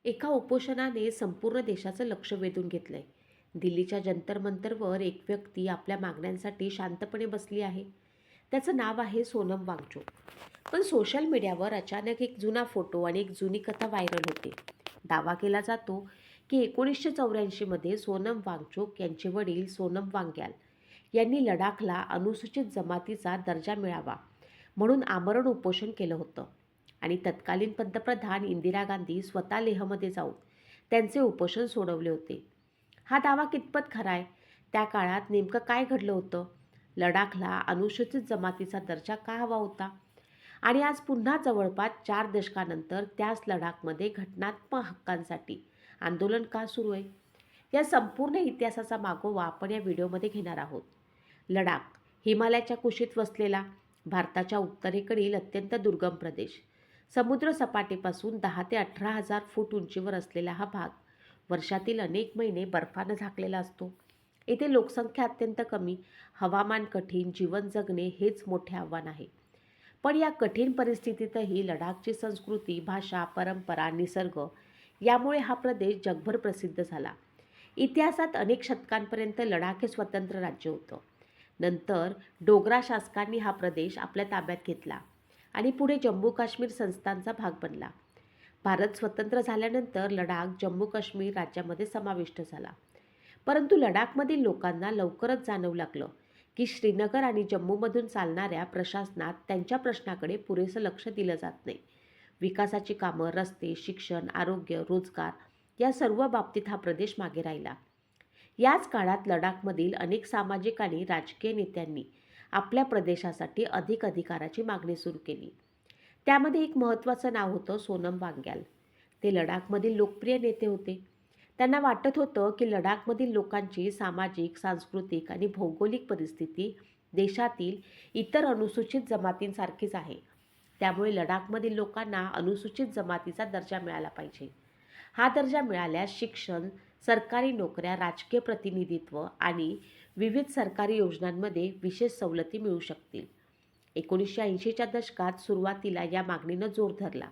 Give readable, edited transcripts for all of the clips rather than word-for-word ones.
एका उपोषणाने संपूर्ण देशाचं लक्ष वेधून घेतलंय. दिल्लीच्या जंतर मंतरवर एक व्यक्ती आपल्या मागण्यांसाठी शांतपणे बसली आहे. त्याचं नाव आहे सोनम वांगचुक. पण सोशल मीडियावर अचानक एक जुना फोटो आणि एक जुनी कथा व्हायरल होते. दावा केला जातो की 1984 मध्ये सोनम वांगचुक यांचे वडील सोनम वांग्याल यांनी लडाखला अनुसूचित जमातीचा दर्जा मिळावा म्हणून आमरण उपोषण केलं होतं. आणि तत्कालीन पंतप्रधान इंदिरा गांधी स्वतः लेहमध्ये जाऊन त्यांचे उपोषण सोडवले होते. हा दावा कितपत खरा आहे? त्या काळात नेमकं काय घडलं होतं? लडाखला अनुसूचित जमातीचा दर्जा का हवा होता? आणि आज पुन्हा जवळपास 4 दशकानंतर त्याच लडाखमध्ये घटनात्मक हक्कांसाठी आंदोलन का सुरू आहे? या संपूर्ण इतिहासाचा मागोवा आपण या व्हिडिओमध्ये घेणार आहोत. लडाख हिमालयाच्या कुशीत वसलेला भारताच्या उत्तरेकडील अत्यंत दुर्गम प्रदेश. समुद्र सपाटीपासून 10 ते 18 हजार फूट उंचीवर असलेला हा भाग वर्षातील अनेक महिने बर्फानं झाकलेला असतो. येथे लोकसंख्या अत्यंत कमी, हवामान कठीण, जीवन जगणे हेच मोठे आव्हान आहे. पण या कठीण परिस्थितीतही लडाखची संस्कृती, भाषा, परंपरा, निसर्ग यामुळे हा प्रदेश जगभर प्रसिद्ध झाला. इतिहासात अनेक शतकांपर्यंत लडाख हे स्वतंत्र राज्य होतं. नंतर डोगरा शासकांनी हा प्रदेश आपल्या ताब्यात घेतला आणि पुढे जम्मू काश्मीर संस्थानचा भाग बनला. भारत स्वतंत्र झाल्यानंतर लडाख जम्मू काश्मीर राज्यामध्ये समाविष्ट झाला. परंतु लडाखमधील लोकांना लवकरच जाणवू लागलं की श्रीनगर आणि जम्मूमधून चालणाऱ्या प्रशासनात त्यांच्या प्रश्नाकडे पुरेसं लक्ष दिलं जात नाही. विकासाची कामं, रस्ते, शिक्षण, आरोग्य, रोजगार या सर्व बाबतीत हा प्रदेश मागे राहिला. याच काळात लडाखमधील अनेक सामाजिक आणि राजकीय नेत्यांनी आपल्या प्रदेशासाठी अधिक अधिकाराची मागणी सुरू केली. त्यामध्ये एक महत्त्वाचं नाव होतं सोनम वांग्याल. ते लडाखमधील लोकप्रिय नेते होते. त्यांना वाटत होतं की लडाखमधील लोकांची सामाजिक, सांस्कृतिक आणि भौगोलिक परिस्थिती देशातील इतर अनुसूचित जमातींसारखीच आहे. त्यामुळे लडाखमधील लोकांना अनुसूचित जमातीचा दर्जा मिळाला पाहिजे. हा दर्जा मिळाल्यास शिक्षण, सरकारी नोकऱ्या, राजकीय प्रतिनिधित्व आणि विविध सरकारी योजनांमध्ये विशेष सवलती मिळू शकतील. 1980च्या दशकात सुरुवातीला या मागणीनं जोर धरला.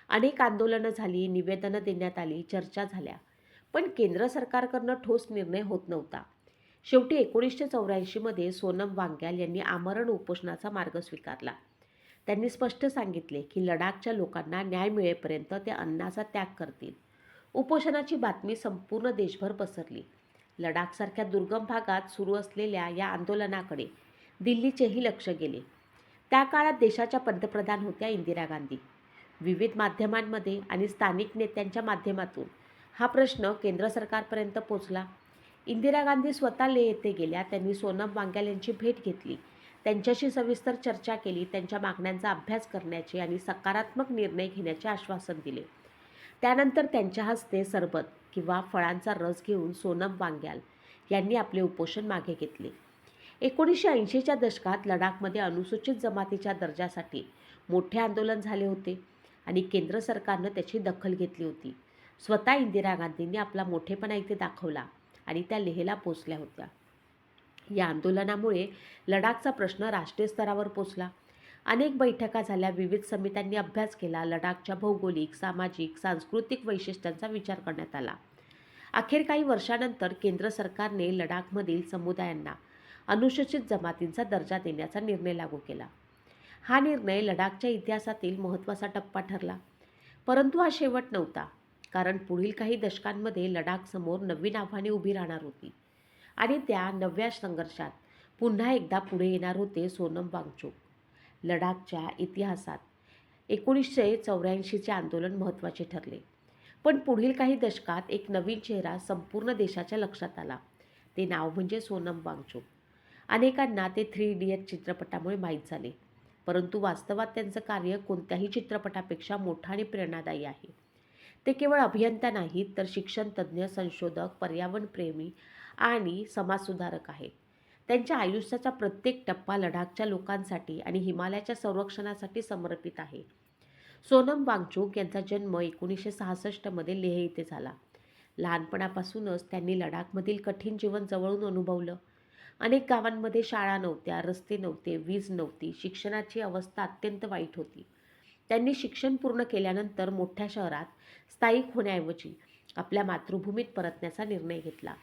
अनेक आंदोलनं झाली, निवेदनं देण्यात आली, चर्चा झाल्या. पण केंद्र सरकारकडनं ठोस निर्णय होत नव्हता. शेवटी 1984मध्ये सोनम वांग्याल यांनी आमरण उपोषणाचा मार्ग स्वीकारला. त्यांनी स्पष्ट सांगितले की लडाखच्या लोकांना न्याय मिळेपर्यंत ते अन्नाचा त्याग करतील. उपोषणाची बातमी संपूर्ण देशभर पसरली. लडाखसारख्या दुर्गम भागात सुरू असलेल्या या आंदोलनाकडे दिल्लीचेही लक्ष गेले. त्या काळात देशाच्या पंतप्रधान होत्या इंदिरा गांधी. विविध माध्यमांमध्ये आणि स्थानिक नेत्यांच्या माध्यमातून हा प्रश्न केंद्र सरकारपर्यंत पोचला. इंदिरा गांधी स्वतः लेह येथे गेल्या. त्यांनी सोनम वांग्याल यांची भेट घेतली. त्यांच्याशी सविस्तर चर्चा केली. त्यांच्या मागण्यांचा अभ्यास करण्याचे आणि सकारात्मक निर्णय घेण्याचे आश्वासन दिले. त्यानंतर त्यांच्या हस्ते सरबत किंवा फळांचा रस घेऊन सोनम वांग्याल यांनी आपले उपोषण मागे घेतले. 1980च्या दशकात लडाखमध्ये अनुसूचित जमातीच्या दर्जासाठी मोठे आंदोलन झाले होते आणि केंद्र सरकारनं त्याची दखल घेतली होती. स्वतः इंदिरा गांधींनी आपला मोठेपणा इथे दाखवला आणि त्या लेहला पोचल्या होत्या. या आंदोलनामुळे लडाखचा प्रश्न राष्ट्रीय स्तरावर पोचला. अनेक बैठका झाल्या, विविध समित्यांनी अभ्यास केला. लडाखच्या भौगोलिक, सामाजिक, सांस्कृतिक वैशिष्ट्यांचा विचार करण्यात आला. अखेर काही वर्षानंतर केंद्र सरकारने लडाखमधील समुदायांना अनुसूचित जमातींचा दर्जा देण्याचा निर्णय लागू केला. हा निर्णय लडाखच्या इतिहासातील महत्त्वाचा टप्पा ठरला. परंतु हा शेवट नव्हता, कारण पुढील काही दशकांमध्ये लडाखसमोर नवीन आव्हाने उभी राहणार होती आणि त्या नव्या संघर्षात पुन्हा एकदा पुढे येणार होते सोनम वांगचुक. लडाखच्या इतिहासात 1984चे आंदोलन महत्त्वाचे ठरले. पण पुढील काही दशकात एक नवीन चेहरा संपूर्ण देशाच्या लक्षात आला. ते नाव म्हणजे सोनम वांगचुक. अनेकांना ते 3 इडियट चित्रपटामुळे माहीत झाले. परंतु वास्तवात त्यांचं कार्य कोणत्याही चित्रपटापेक्षा मोठं आणि प्रेरणादायी आहे. ते केवळ अभियंता नाहीत, तर शिक्षण तज्ज्ञ, संशोधक, पर्यावरणप्रेमी आणि समाजसुधारक आहेत. त्यांच्या आयुष्याचा प्रत्येक टप्पा लडाखच्या लोकांसाठी आणि हिमालयाच्या संरक्षणासाठी समर्पित आहे. सोनम वांगचुक यांचा जन्म 1966मध्ये लेह येथे झाला. लहानपणापासूनच त्यांनी लडाखमधील कठीण जीवन जवळून अनुभवलं. अनेक गावांमध्ये शाळा नव्हत्या, रस्ते नव्हते, वीज नव्हती, शिक्षणाची अवस्था अत्यंत वाईट होती. त्यांनी शिक्षण पूर्ण केल्यानंतर मोठ्या शहरात स्थायिक होण्याऐवजी आपल्या मातृभूमीत परतण्याचा निर्णय घेतला.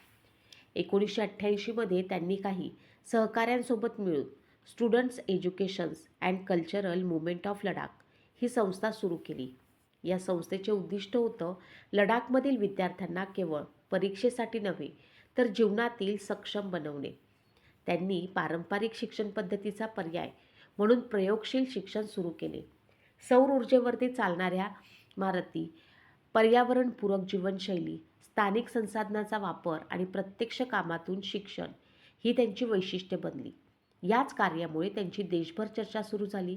1988मध्ये त्यांनी काही सहकाऱ्यांसोबत मिळून students educational and cultural movement of Ladakh ही संस्था सुरू केली. या संस्थेचे उद्दिष्ट होतं लडाखमधील विद्यार्थ्यांना केवळ परीक्षेसाठी नव्हे तर जीवनातील सक्षम बनवणे. त्यांनी पारंपरिक शिक्षण पद्धतीचा पर्याय म्हणून प्रयोगशील शिक्षण सुरू केले. सौर ऊर्जेवरती चालणाऱ्या इमारती, पर्यावरणपूरक जीवनशैली, स्थानिक संसाधनांचा वापर आणि प्रत्यक्ष कामातून शिक्षण ही त्यांची वैशिष्ट्ये बनली. याच कार्यामुळे त्यांची देशभर चर्चा सुरू झाली.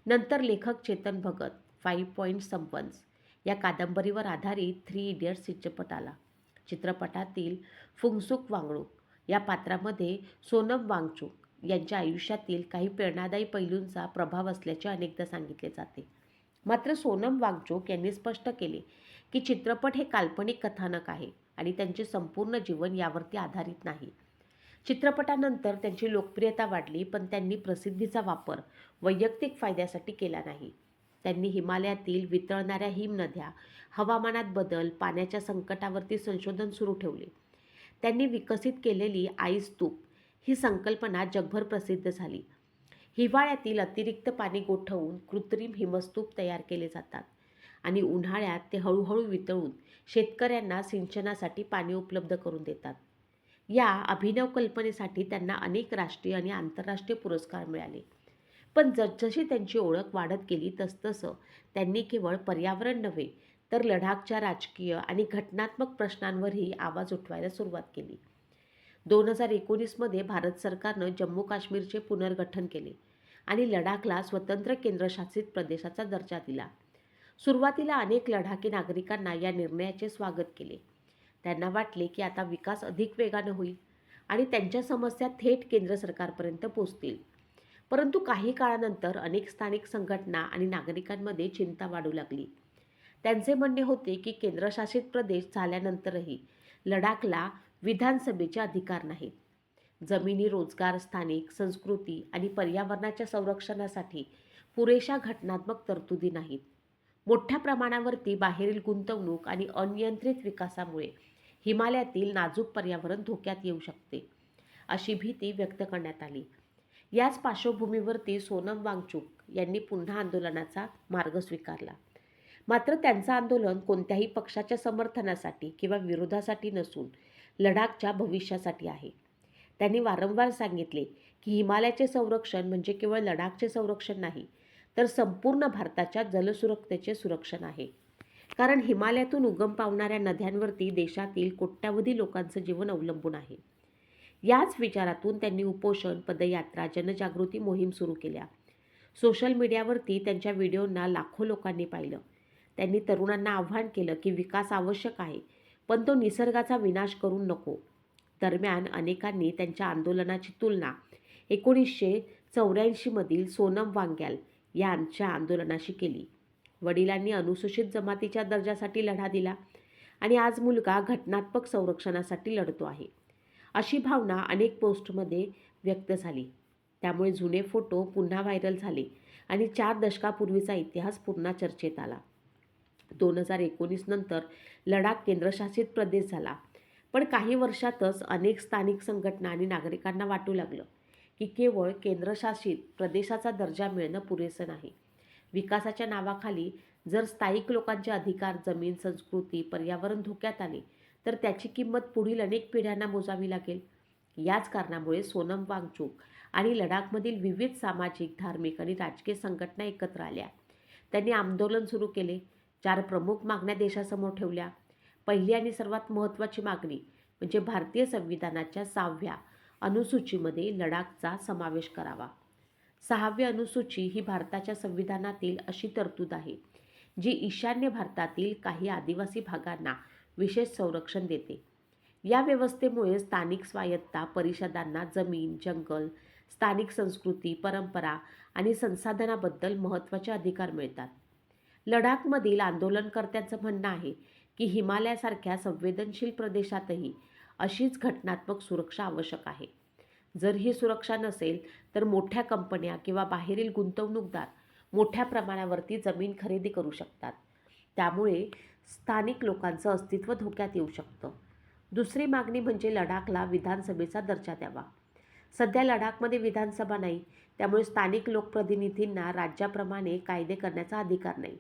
नंतर लेखक चेतन भगत 5 पॉइंट संपन्स या कादंबरीवर आधारित 3 इडियट्स चित्रपट आला. चित्रपटातील फुंगसुक वांगडुक या पात्रामध्ये सोनम वांगचुक यांच्या आयुष्यातील काही प्रेरणादायी पैलूंचा प्रभाव असल्याचे अनेकदा सांगितले जाते. मात्र सोनम वांगचुक यांनी स्पष्ट केले की चित्रपट हे काल्पनिक कथानक आहे आणि त्यांचे संपूर्ण जीवन यावरती आधारित नाही. चित्रपटानंतर त्यांची लोकप्रियता वाढली, पण त्यांनी प्रसिद्धीचा वापर वैयक्तिक फायद्यासाठी केला नाही. त्यांनी हिमालयातील वितळणाऱ्या हिमनद्या, हवामानात बदल, पाण्याच्या संकटावरती संशोधन सुरू ठेवले. त्यांनी विकसित केलेली आईस स्तूप ही संकल्पना जगभर प्रसिद्ध झाली. हिवाळ्यातील अतिरिक्त पाणी गोठवून कृत्रिम हिमस्तूप तयार केले जातात आणि उन्हाळ्यात ते हळूहळू वितळून शेतकऱ्यांना सिंचनासाठी पाणी उपलब्ध करून देतात. या अभिनव कल्पनेसाठी त्यांना अनेक राष्ट्रीय आणि आंतरराष्ट्रीय पुरस्कार मिळाले. पण जसजशी त्यांची ओळख वाढत गेली तसतसं त्यांनी केवळ पर्यावरण नव्हे तर लडाखच्या राजकीय आणि घटनात्मक प्रश्नांवरही आवाज उठवायला सुरुवात केली. 2019मध्ये भारत सरकारनं जम्मू काश्मीरचे पुनर्गठन केले आणि लडाखला स्वतंत्र केंद्रशासित प्रदेशाचा दर्जा दिला. सुरुवातीला अनेक लडाखी नागरिकांना या निर्णयाचे स्वागत केले. त्यांना वाटले की आता विकास अधिक वेगाने होईल आणि त्यांच्या समस्या थेट केंद्र सरकारपर्यंत पोहोचतील. परंतु काही काळानंतर अनेक स्थानिक संघटना आणि नागरिकांमध्ये चिंता वाढू लागली. त्यांचे म्हणणे होते की केंद्रशासित प्रदेश झाल्यानंतरही लडाखला विधानसभेचे अधिकार नाहीत. जमिनी, रोजगार, स्थानिक संस्कृती आणि पर्यावरणाच्या संरक्षणासाठी पुरेशा घटनात्मक तरतुदी नाहीत. मोठ्या प्रमाणावरती बाहेरील गुंतवणूक आणि अनियंत्रित विकासामुळे हिमालयातील नाजूक पर्यावरण धोक्यात येऊ शकते, अशी भीती व्यक्त करण्यात आली. याच पार्श्वभूमीवरती सोनम वांगचुक यांनी पुन्हा आंदोलनाचा मार्ग स्वीकारला. मात्र त्यांचं आंदोलन कोणत्याही पक्षाच्या समर्थनासाठी किंवा विरोधासाठी नसून लडाखच्या भविष्यासाठी आहे. त्यांनी वारंवार सांगितले की हिमालयाचे संरक्षण म्हणजे केवळ लडाखचे संरक्षण नाही, तर संपूर्ण भारताच्या जलसुरक्षेचे संरक्षण आहे. कारण हिमालयातून उगम पावणाऱ्या नद्यांवरती देशातील कोट्यावधी लोकांचं जीवन अवलंबून आहे. याच विचारातून त्यांनी उपोषण, पदयात्रा, जनजागृती मोहीम सुरू केल्या. सोशल मीडियावरती त्यांच्या व्हिडिओंना लाखो लोकांनी पाहिलं. त्यांनी तरुणांना आव्हान केलं की विकास आवश्यक आहे, पण तो निसर्गाचा विनाश करून नको. दरम्यान अनेकांनी त्यांच्या आंदोलनाची तुलना 1984मधील सोनम वांग्याल यांच्या आंदोलनाशी केली. वडिलांनी अनुसूचित जमातीच्या दर्जासाठी लढा दिला आणि आज मुलगा घटनात्मक संरक्षणासाठी लढतो आहे, अशी भावना अनेक पोस्टमध्ये व्यक्त झाली. त्यामुळे जुने फोटो पुन्हा व्हायरल झाले आणि 4 दशकापूर्वीचा इतिहास पुन्हा चर्चेत आला. 2019 नंतर लडाख केंद्रशासित प्रदेश झाला. पण काही वर्षातच अनेक स्थानिक संघटना आणि नागरिकांना वाटू लागलं की केवळ केंद्रशासित प्रदेशाचा दर्जा मिळणं पुरेसं नाही. विकासाच्या नावाखाली जर स्थायिक लोकांचे अधिकार, जमीन, संस्कृती, पर्यावरण धोक्यात आले तर त्याची किंमत पुढील अनेक पिढ्यांना मोजावी लागेल. याच कारणामुळे सोनम वांगचुक आणि लडाखमधील विविध सामाजिक, धार्मिक आणि राजकीय संघटना एकत्र आल्या. त्यांनी आंदोलन सुरू केले. 4 प्रमुख मागण्या देशासमोर ठेवल्या. पहिली आणि सर्वात महत्त्वाची मागणी म्हणजे भारतीय संविधानाच्या 6व्या अनुसूचीमध्ये लडाखचा समावेश करावा. 6वी अनुसूची ही भारताच्या संविधानातील अशी तरतूद आहे जी ईशान्य भारतातील काही आदिवासी भागांना विशेष संरक्षण देते. या व्यवस्थेमुळे स्थानिक स्वायत्ता परिषदांना जमीन, जंगल, स्थानिक संस्कृती, परंपरा आणि संसाधनाबद्दल महत्त्वाचे अधिकार मिळतात. लडाखमधील आंदोलनकर्त्यांचं म्हणणं आहे की हिमालयासारख्या संवेदनशील प्रदेशातही अशीच घटनात्मक सुरक्षा आवश्यक आहे. जर ही सुरक्षा नसेल तर मोठ्या कंपन्या किंवा बाहेरील गुंतवणूकदार मोठ्या प्रमाणावरती जमीन खरेदी करू शकतात. त्यामुळे स्थानिक लोकांचं अस्तित्व धोक्यात येऊ शकतं. दुसरी मागणी म्हणजे लडाखला विधानसभेचा दर्जा द्यावा. सध्या लडाखमध्ये विधानसभा नाही, त्यामुळे स्थानिक लोकप्रतिनिधींना राज्याप्रमाणे कायदे करण्याचा अधिकार नाही.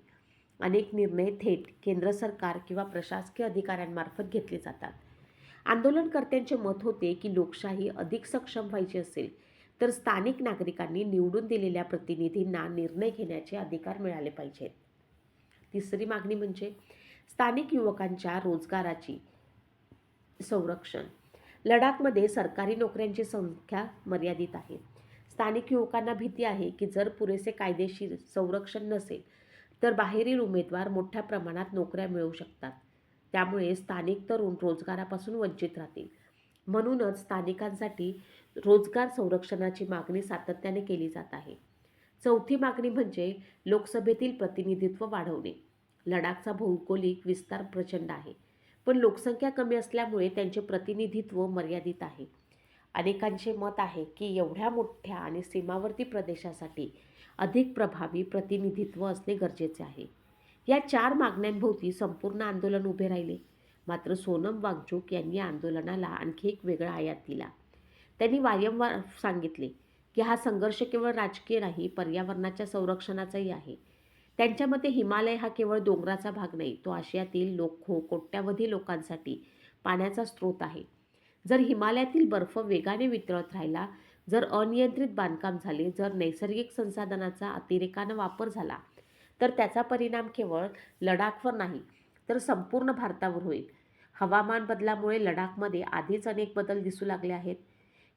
अनेक निर्णय थेट केंद्र सरकार किंवा प्रशासकीय अधिकाऱ्यांमार्फत घेतले जातात. आंदोलनकर्त्यांचे मत होते की लोकशाही अधिक सक्षम व्हायची असेल तर स्थानिक नागरिकांनी निवडून दिलेल्या प्रतिनिधींना निर्णय घेण्याचे अधिकार मिळाले पाहिजेत. तिसरी मागणी म्हणजे स्थानिक युवकांच्या रोजगाराची संरक्षण. लडाखमध्ये सरकारी नोकऱ्यांची संख्या मर्यादित आहे. स्थानिक युवकांना भीती आहे की जर पुरेसे कायदेशीर संरक्षण नसेल तर बाहेरील उमेदवार मोठ्या प्रमाणात नोकऱ्या मिळवू शकतात. त्यामुळे स्थानिक तरुण रोजगारापासून वंचित राहतील. म्हणूनच स्थानिकांसाठी रोजगार संरक्षणाची मागणी सातत्याने केली जात आहे. चौथी मागणी म्हणजे लोकसभेतील प्रतिनिधित्व वाढवणे. लडाखचा भौगोलिक विस्तार प्रचंड आहे, पण लोकसंख्या कमी असल्यामुळे त्यांचे प्रतिनिधित्व मर्यादित आहे. अनेकांचे मत आहे की एवढ्या मोठ्या आणि सीमावर्ती प्रदेशासाठी अधिक प्रभावी प्रतिनिधित्व असणे गरजेचे आहे. या 4 मागण्यांभोवती संपूर्ण आंदोलन उभे राहिले. मात्र सोनम वांगचुक यांनी आंदोलनाला आणखी एक वेगळा आयात दिला. त्यांनी वारंवार सांगितले की हा संघर्ष केवळ राजकीय नाही, पर्यावरणाच्या संरक्षणाचाही आहे. त्यांच्या मते हिमालय हा केवळ डोंगराचा भाग नाही, तो आशियातील कोट्यावधी लोकांसाठी पाण्याचा स्रोत आहे. जर हिमालयातील बर्फ वेगाने वितळत राहिला, जर अनियंत्रित बांधकाम झाले, जर नैसर्गिक संसाधनाचा अतिरेकानं वापर झाला, तर त्याचा परिणाम केवळ लडाखवर नाही तर संपूर्ण भारतावर होईल. हवामान बदलामुळे लडाखमध्ये आधीच अनेक बदल दिसू लागले आहेत.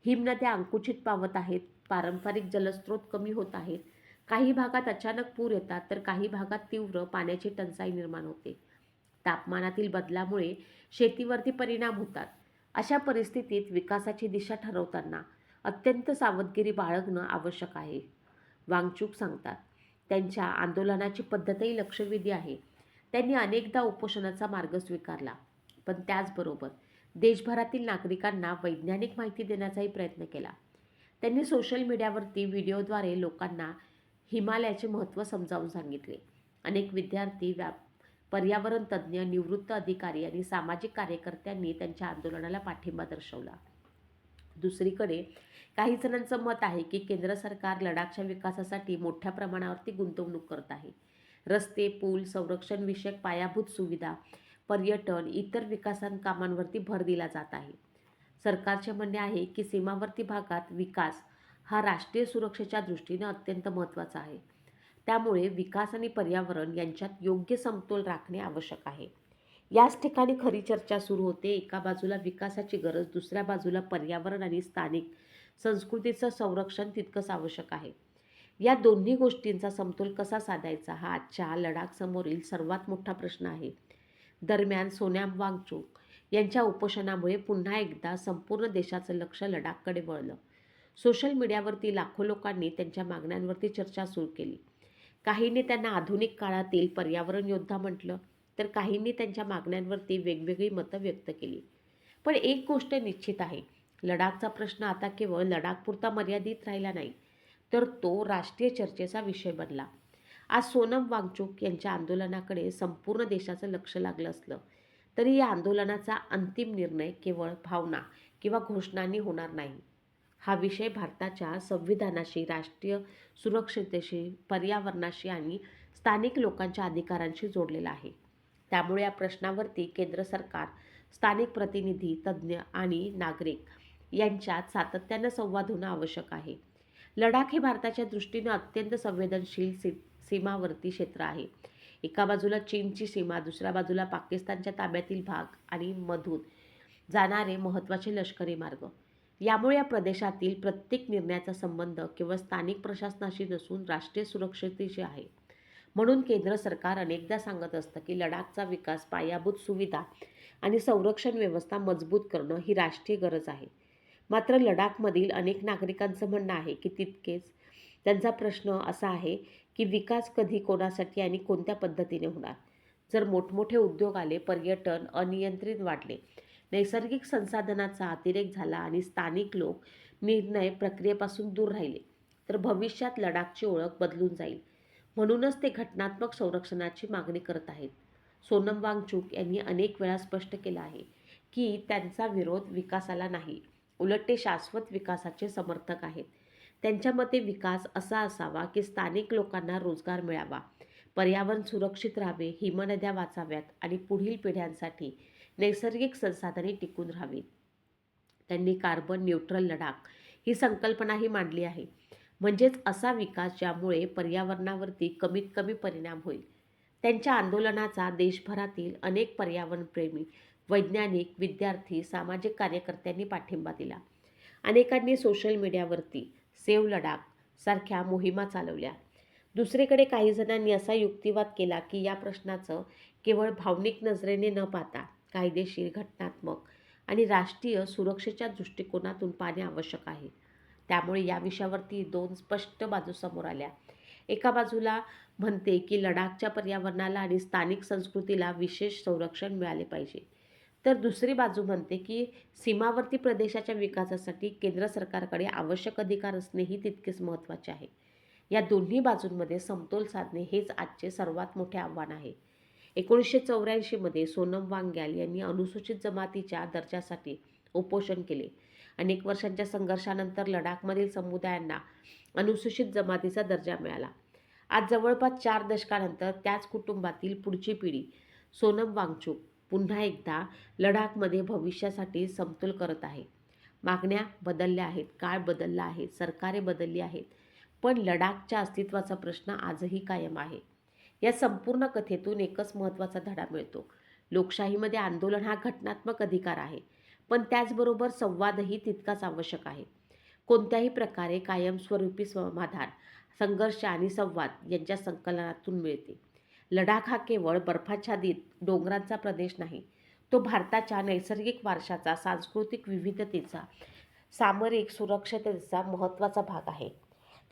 हिमनद्या अंकुचित पावत आहेत, पारंपरिक जलस्रोत कमी होत आहेत, काही भागात अचानक पूर येतात तर काही भागात तीव्र पाण्याची टंचाई निर्माण होते. तापमानातील बदलामुळे शेतीवरती परिणाम होतात. अशा परिस्थितीत विकासाची दिशा ठरवताना अत्यंत सावधगिरी बाळगणं आवश्यक आहे. वांगचुक सांगतात. त्यांच्या आंदोलनाची पद्धतही लक्षवेधी आहे. त्यांनी अनेकदा उपोषणाचा मार्ग स्वीकारला, पण त्याचबरोबर देशभरातील नागरिकांना वैज्ञानिक माहिती देण्याचाही प्रयत्न केला. त्यांनी सोशल मीडियावरती व्हिडिओद्वारे लोकांना हिमालयाचे महत्त्व समजावून सांगितले. अनेक विद्यार्थी, पर्यावरण तज्ज्ञ, निवृत्त अधिकारी आणि सामाजिक कार्यकर्त्यांनी त्यांच्या आंदोलनाला पाठिंबा दर्शवला. दुसरीकडे काही जणांचं मत आहे की केंद्र सरकार लडाखच्या विकासासाठी मोठ्या प्रमाणावरती गुंतवणूक करत आहे. रस्ते, पूल, संरक्षणविषयक पायाभूत सुविधा, पर्यटन, इतर कामांवरती भर दिला जात आहे. सरकारचे म्हणणे आहे की सीमावर्ती भागात विकास हा राष्ट्रीय सुरक्षेच्या दृष्टीने अत्यंत महत्त्वाचा आहे. त्यामुळे विकास आणि पर्यावरण यांच्यात योग्य समतोल राखणे आवश्यक आहे. याच ठिकाणी खरी चर्चा सुरू होते. एका बाजूला विकासाची गरज, दुसऱ्या बाजूला पर्यावरण आणि स्थानिक संस्कृतीचं संरक्षण तितकंच आवश्यक आहे. या दोन्ही गोष्टींचा समतोल कसा साधायचा हा आजच्या लडाखसमोरील सर्वात मोठा प्रश्न आहे. दरम्यान सोनम वांगचुक यांच्या उपोषणामुळे पुन्हा एकदा संपूर्ण देशाचं लक्ष लडाखकडे वळलं. सोशल मीडियावरती लाखो लोकांनी त्यांच्या मागण्यांवरती चर्चा सुरू केली. काहींनी त्यांना आधुनिक काळातील पर्यावरण योद्धा म्हटलं, तर काहींनी त्यांच्या मागण्यांवरती वेगवेगळी मतं व्यक्त केली. पण एक गोष्ट निश्चित आहे, लडाखचा प्रश्न आता केवळ लडाखपुरता मर्यादित राहिला नाही, तर तो राष्ट्रीय चर्चेचा विषय बनला. आज सोनम वांगचुक यांच्या आंदोलनाकडे संपूर्ण देशाचं लक्ष लागलं असलं तरी या आंदोलनाचा अंतिम निर्णय केवळ भावना किंवा घोषणांनी होणार नाही. हा विषय भारताच्या संविधानाशी, राष्ट्रीय सुरक्षिततेशी, पर्यावरणाशी आणि स्थानिक लोकांच्या अधिकारांशी जोडलेला आहे. त्यामुळे या प्रश्नावरती केंद्र सरकार, स्थानिक प्रतिनिधी, तज्ज्ञ आणि नागरिक यांच्यात सातत्यानं संवाद होणं आवश्यक आहे. लडाख हे भारताच्या दृष्टीनं अत्यंत संवेदनशील सीमावर्ती क्षेत्र आहे. एका बाजूला चीनची सीमा, दुसऱ्या बाजूला पाकिस्तानच्या ताब्यातील भाग आणि मधून जाणारे महत्त्वाचे लष्करी मार्ग. यामुळे या प्रदेशातील प्रत्येक निर्णयाचा संबंध केवळ स्थानिक प्रशासनाशी नसून राष्ट्रीय सुरक्षेशी आहे. म्हणून केंद्र सरकार अनेकदा सांगत असतं की लडाखचा विकास, पायाभूत सुविधा आणि संरक्षण व्यवस्था मजबूत करणं ही राष्ट्रीय गरज आहे. मात्र लडाखमधील अनेक नागरिकांचं म्हणणं आहे की तितकेच त्यांचा प्रश्न असा आहे की विकास कधी, कोणासाठी आणि कोणत्या पद्धतीने होणार. जर मोठमोठे उद्योग आले, पर्यटन अनियंत्रित वाढले, नैसर्गिक संसाधनाचा अतिरेक झाला आणि स्थानिक लोक निर्णय प्रक्रियेपासून दूर राहिले, तर भविष्यात लडाखची ओळख बदलून जाईल. म्हणूनच ते घटनात्मक संरक्षणाची मागणी करत आहेत. सोनम वांगचुक यांनी अनेक वेळा स्पष्ट केलं आहे की त्यांचा विरोध विकासाला नाही, उलट ते शाश्वत विकासाचे समर्थक आहेत. त्यांच्या मते विकास असा असावा की स्थानिक लोकांना रोजगार मिळावा, पर्यावरण सुरक्षित राहावे, हिमनद्या वाचाव्यात आणि पुढील पिढ्यांसाठी नैसर्गिक संसाधने टिकून राहावीत. त्यांनी कार्बन न्यूट्रल लडाख ही संकल्पनाही मांडली आहे, म्हणजेच असा विकास ज्यामुळे पर्यावरणावरती कमीत कमी परिणाम होईल. त्यांच्या आंदोलनाचा देशभरातील अनेक पर्यावरणप्रेमी, वैज्ञानिक, विद्यार्थी, सामाजिक कार्यकर्त्यांनी पाठिंबा दिला. अनेकांनी सोशल मीडियावरती सेव्ह लडाख सारख्या मोहिमा चालवल्या. दुसरीकडे काही जणांनी असा युक्तिवाद केला की या प्रश्नाचं केवळ भावनिक नजरेने न पाहता कायदेशीर, घटनात्मक आणि राष्ट्रीय सुरक्षेच्या दृष्टिकोनातून पाहणे आवश्यक आहे. त्यामुळे या विषयावरती दोन स्पष्ट बाजू समोर आल्या. एका बाजूला म्हणते की लडाखच्या पर्यावरणाला आणि स्थानिक संस्कृतीला विशेष संरक्षण मिळाले पाहिजे, तर दुसरी बाजू म्हणते की सीमावर्ती प्रदेशाच्या विकासासाठी केंद्र सरकारकडे आवश्यक अधिकार असणेही तितकेच महत्त्वाचे आहे. या दोन्ही बाजूंमध्ये समतोल साधणे हेच आजचे सर्वात मोठे आव्हान आहे. 1984 सोनम वांग्याल यांनी अनुसूचित जमातीच्या दर्जासाठी उपोषण केले. अनेक वर्षांच्या संघर्षानंतर लडाखमधील समुदायांना अनुसूचित जमातीचा दर्जा मिळाला. आज जवळपास 4 दशकानंतर त्याच कुटुंबातील पुढची पिढी सोनम वांगचुक पुन्हा एकदा लडाखमध्ये भविष्यासाठी समतोल करत आहे. मागण्या बदलल्या आहेत, काळ बदलला आहे, सरकारे बदलली आहेत, पण लडाखच्या अस्तित्वाचा प्रश्न आजही कायम आहे. या संपूर्ण कथेतून एकच महत्त्वाचा धडा मिळतो. लोकशाहीमध्ये आंदोलन हा घटनात्मक अधिकार आहे, पण त्याचबरोबर संवादही तितकाच आवश्यक आहे. कोणत्याही प्रकारे कायमस्वरूपी समाधान, संघर्ष आणि संवाद यांच्या संकलनातून मिळते. लडाख हा केवळ बर्फाच्छादित डोंगरांचा प्रदेश नाही, तो भारताच्या नैसर्गिक वारशाचा, सांस्कृतिक विविधतेचा, सामरिक सुरक्षिततेचा महत्त्वाचा भाग आहे.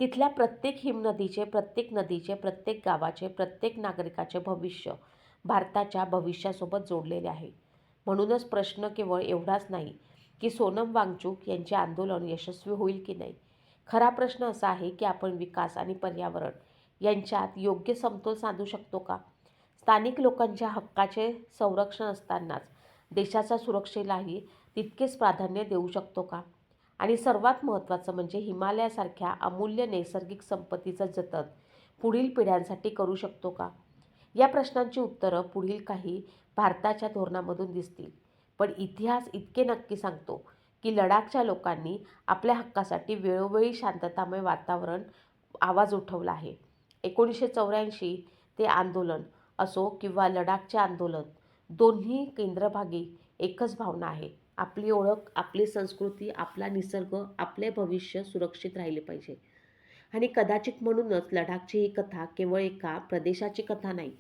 तिथल्या प्रत्येक हिमनदीचे, प्रत्येक नदीचे, प्रत्येक गावाचे, प्रत्येक नागरिकाचे भविष्य भारताच्या भविष्यासोबत जोडलेले आहे. म्हणूनच प्रश्न केवळ एवढाच नाही की सोनम वांगचुक यांचे आंदोलन यशस्वी होईल की नाही. खरा प्रश्न असा आहे की आपण विकास आणि पर्यावरण यांच्यात योग्य समतोल साधू शकतो का? स्थानिक लोकांच्या हक्काचे संरक्षण असतानाच देशाच्या सुरक्षेलाही तितकेच प्राधान्य देऊ शकतो का? आणि सर्वात महत्त्वाचं म्हणजे हिमालयासारख्या अमूल्य नैसर्गिक संपत्तीचं जतन पुढील पिढ्यांसाठी करू शकतो का? या प्रश्नांची उत्तरं पुढील काही भारताच्या धोरणामधून दिसतील. पण इतिहास इतके नक्की सांगतो की लडाखच्या लोकांनी आपल्या हक्कासाठी वेळोवेळी शांततामय वातावरण आवाज उठवला आहे. 1984 ते आंदोलन असो किंवा लडाखचे आंदोलन, दोन्ही केंद्रभागी एकच भावना आहे. आपली ओळख, आपली संस्कृती, आपला निसर्ग, आपले भविष्य सुरक्षित राहिले पाहिजे. आणि कदाचित म्हणूनच लडाखची ही कथा केवळ एका प्रदेशाची कथा नाही,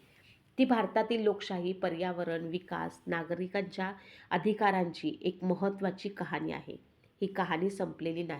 ती भारतातील लोकशाही, पर्यावरण, विकास, नागरिकांच्या अधिकारांची एक महत्त्वाची कहाणी आहे. ही कहाणी संपलेली नाही.